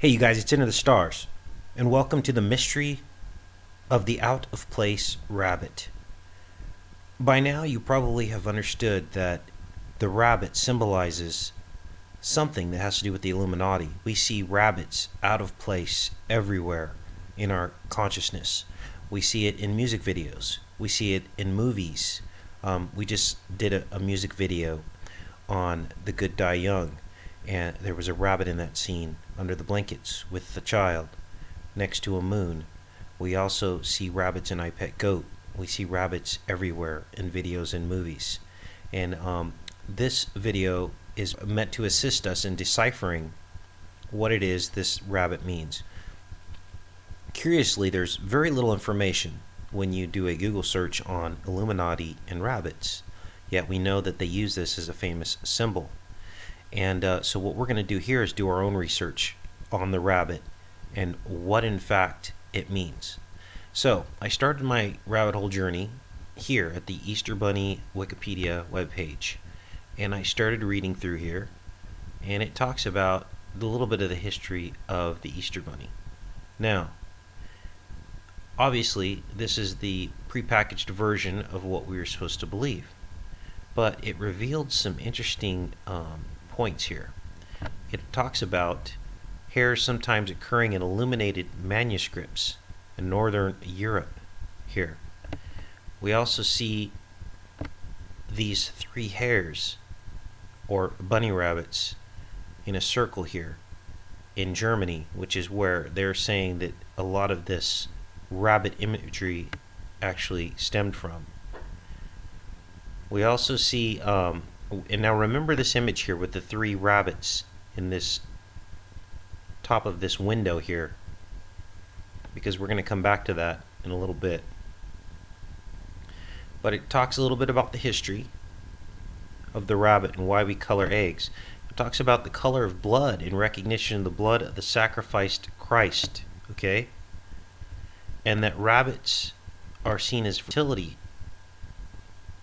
Hey, you guys, it's Into the Stars, and welcome to the mystery of the out of place rabbit. By now, you probably have understood that the rabbit symbolizes something that has to do with the Illuminati. We see rabbits out of place everywhere in our consciousness. We see it in music videos, we see it in movies. We just did a music video on The Good Die Young, and there was a rabbit in that scene under the blankets with the child next to a moon. We also see rabbits in I Pet Goat. We see rabbits everywhere in videos and movies. And this video is meant to assist us in deciphering what it is this rabbit means. Curiously, there's very little information when you do a Google search on Illuminati and rabbits, yet we know that they use this as a famous symbol. And so what we're going to do here is do our own research on the rabbit and what in fact it means. So I started my rabbit hole journey here at the Easter Bunny Wikipedia webpage, and I started reading through here, and it talks about a little bit of the history of the Easter Bunny. Now, obviously this is the prepackaged version of what we were supposed to believe, but it revealed some interesting points here. It talks about hares sometimes occurring in illuminated manuscripts in northern Europe here. We also see these three hares or bunny rabbits in a circle here in Germany, which is where they're saying that a lot of this rabbit imagery actually stemmed from. We also see and now remember this image here with the three rabbits in this top of this window here, because we're going to come back to that in a little bit. But it talks a little bit about the history of the rabbit and why we color eggs. It talks about the color of blood in recognition of the blood of the sacrificed Christ, okay? And that rabbits are seen as fertility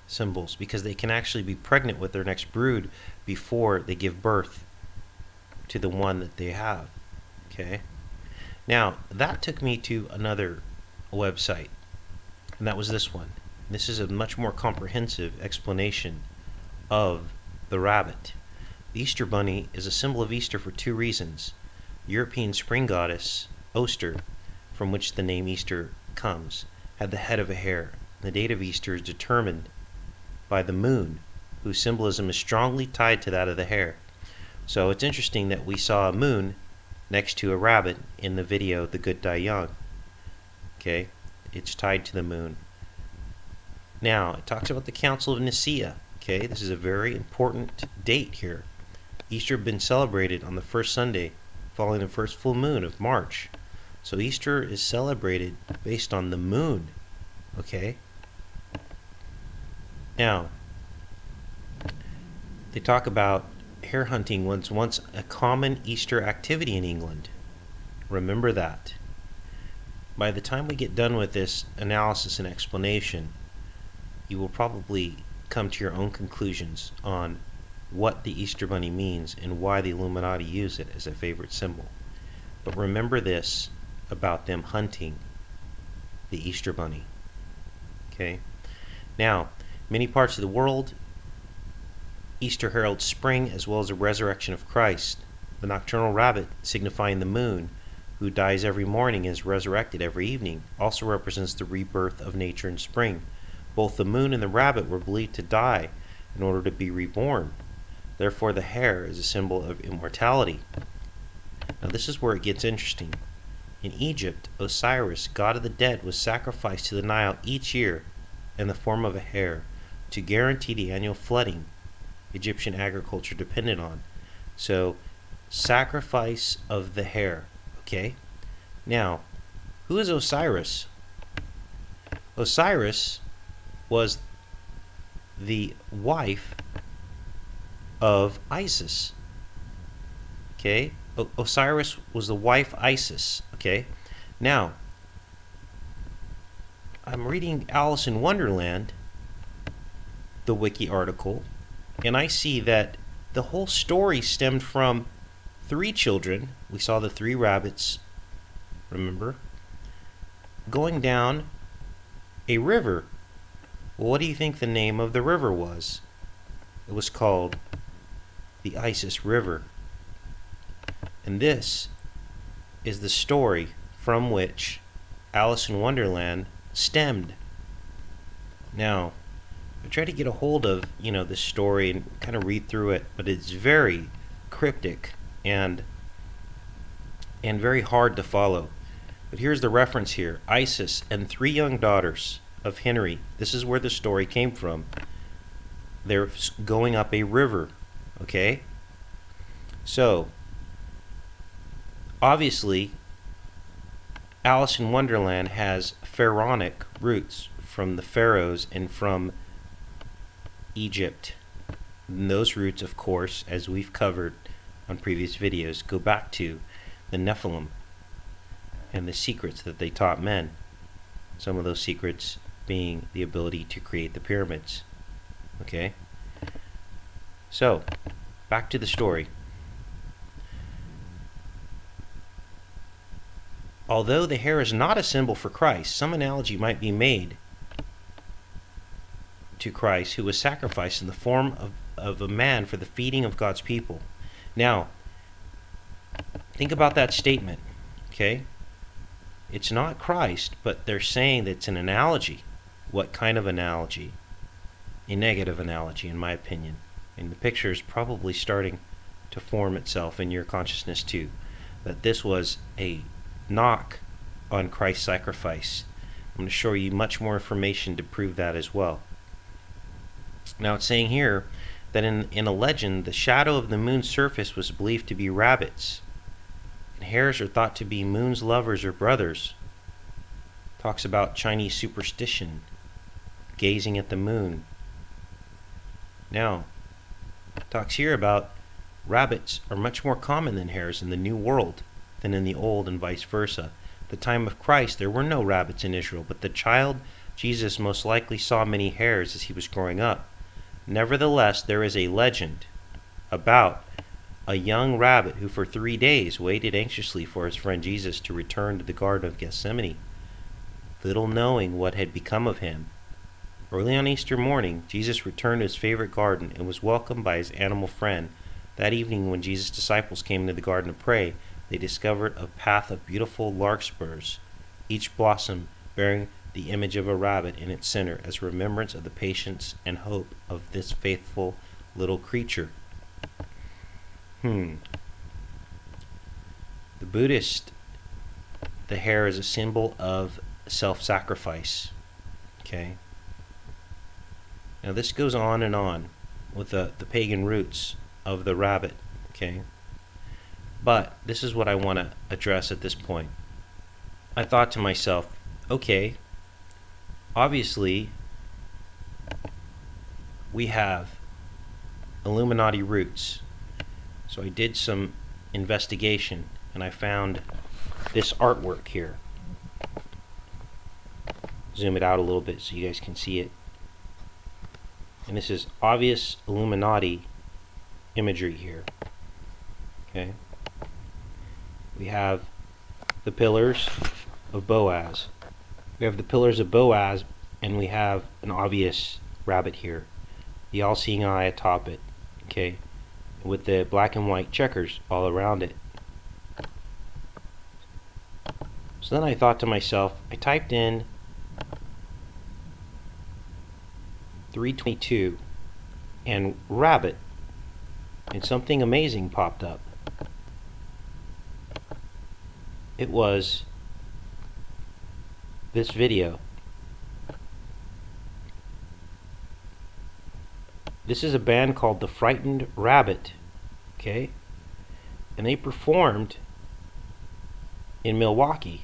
symbols because they can actually be pregnant with their next brood before they give birth to the one that they have. Okay, now that took me to another website, and that was this one. This is a much more comprehensive explanation of the rabbit. The Easter Bunny is a symbol of Easter for two reasons. European spring goddess Ishtar, from which the name Easter comes, had the head of a hare. The date of Easter is determined by the moon, whose symbolism is strongly tied to that of the hare. So it's interesting that we saw a moon next to a rabbit in the video The Good Die Young. Okay, it's tied to the moon. Now it talks about the Council of Nicaea. Okay, this is a very important date here. Easter had been celebrated on the first Sunday following the first full moon of March. So Easter is celebrated based on the moon. Okay, now they talk about hare hunting was once a common Easter activity in England. Remember that. By the time we get done with this analysis and explanation, you will probably come to your own conclusions on what the Easter Bunny means and why the Illuminati use it as a favorite symbol. But remember this about them hunting the Easter Bunny. Okay? Now, many parts of the world, Easter heralds spring as well as the resurrection of Christ. The nocturnal rabbit, signifying the moon, who dies every morning and is resurrected every evening, also represents the rebirth of nature in spring. Both the moon and the rabbit were believed to die in order to be reborn. Therefore, the hare is a symbol of immortality. Now, this is where it gets interesting. In Egypt, Osiris, god of the dead, was sacrificed to the Nile each year in the form of a hare to guarantee the annual flooding Egyptian agriculture depended on. So, sacrifice of the hare. Okay? Now, who is Osiris? Osiris was the wife of Isis. Okay? Osiris was the wife Isis. Okay? Now, I'm reading Alice in Wonderland, the wiki article, and I see that the whole story stemmed from three children. We saw the three rabbits, remember, going down a river. Well, what do you think the name of the river was? It was called the Isis River. And this is the story from which Alice in Wonderland stemmed. Now, I tried to get a hold of, this story and kind of read through it, but it's very cryptic and very hard to follow. But here's the reference here. Isis and three young daughters of Henry. This is where the story came from. They're going up a river, okay? So, obviously, Alice in Wonderland has pharaonic roots from the pharaohs and from Egypt. And those roots, of course, as we've covered on previous videos, go back to the Nephilim and the secrets that they taught men. Some of those secrets being the ability to create the pyramids. Okay? So, back to the story. Although the hair is not a symbol for Christ, some analogy might be made to Christ, who was sacrificed in the form of a man for the feeding of God's people. Now, think about that statement, okay? It's not Christ, but they're saying that it's an analogy. What kind of analogy? A negative analogy, in my opinion. And the picture is probably starting to form itself in your consciousness too, that this was a knock on Christ's sacrifice. I'm going to show you much more information to prove that as well. Now it's saying here that in a legend, the shadow of the moon's surface was believed to be rabbits, and hares are thought to be moon's lovers or brothers. Talks about Chinese superstition, gazing at the moon. Now, talks here about rabbits are much more common than hares in the New World than in the Old, and vice versa. At the time of Christ, there were no rabbits in Israel, but the child Jesus most likely saw many hares as he was growing up. Nevertheless, there is a legend about a young rabbit who for 3 days waited anxiously for his friend Jesus to return to the Garden of Gethsemane, little knowing what had become of him. Early on Easter morning, Jesus returned to his favorite garden and was welcomed by his animal friend. That evening, when Jesus' disciples came to the garden to pray, they discovered a path of beautiful larkspurs, each blossom bearing the image of a rabbit in its center as a remembrance of the patience and hope of this faithful little creature. The Buddhist, the hare is a symbol of self-sacrifice. Okay? Now this goes on and on with the pagan roots of the rabbit. Okay? But this is what I want to address at this point. I thought to myself, okay, obviously we have Illuminati roots. So I did some investigation and I found this artwork here. Zoom it out a little bit so you guys can see it. And this is obvious Illuminati imagery here. Okay? We have the pillars of Boaz. We have the pillars of Boaz, and we have an obvious rabbit here. The all-seeing eye atop it. Okay? With the black and white checkers all around it. So then I thought to myself, I typed in 322 and rabbit, and something amazing popped up. It was this video. This is a band called The Frightened Rabbit, okay? And they performed in Milwaukee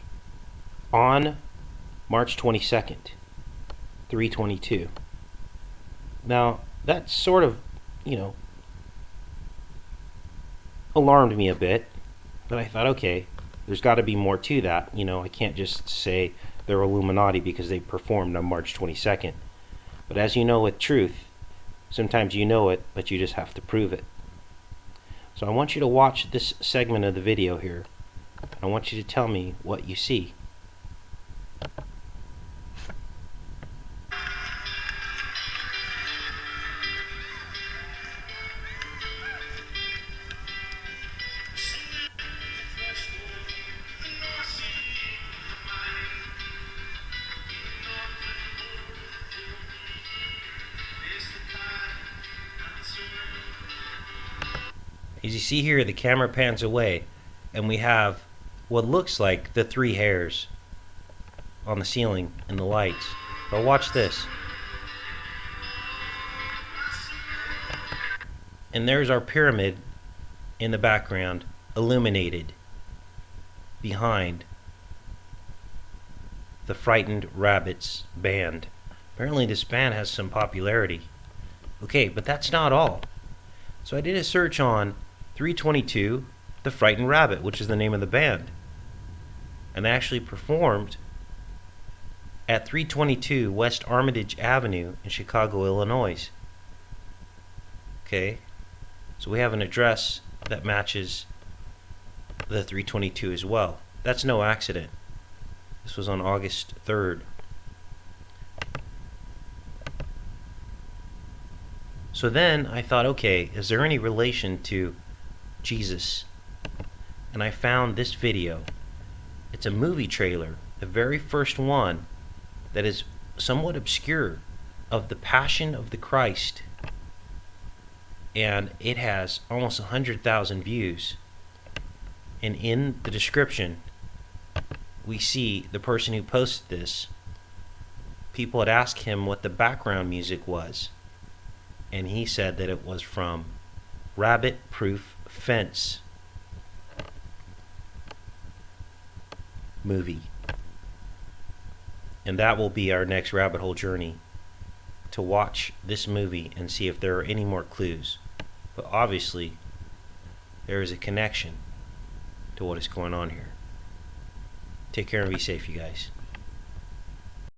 on March 22nd, 322. Now, that sort of, alarmed me a bit, but I thought, okay, there's got to be more to that. I can't just say they're Illuminati because they performed on March 22nd. But as you know with truth, sometimes you know it, but you just have to prove it. So I want you to watch this segment of the video here. I want you to tell me what you see. As you see here, the camera pans away and we have what looks like the three hairs on the ceiling and the lights. But watch this. And there's our pyramid in the background, illuminated behind the Frightened Rabbits band. Apparently this band has some popularity. Okay, but that's not all. So I did a search on 322 The Frightened Rabbit, which is the name of the band. And they actually performed at 322 West Armitage Avenue in Chicago, Illinois. Okay, so we have an address that matches the 322 as well. That's no accident. This was on August 3rd. So then I thought, okay, is there any relation to Jesus? And I found this video. It's a movie trailer, the very first one that is somewhat obscure, of the Passion of the Christ. And it has almost 100,000 views. And in the description, we see the person who posted this. People had asked him what the background music was, and he said that it was from Rabbit Proof Fence movie. And that will be our next rabbit hole journey, to watch this movie and see if there are any more clues. But obviously there is a connection to what is going on here. Take care and be safe, you guys.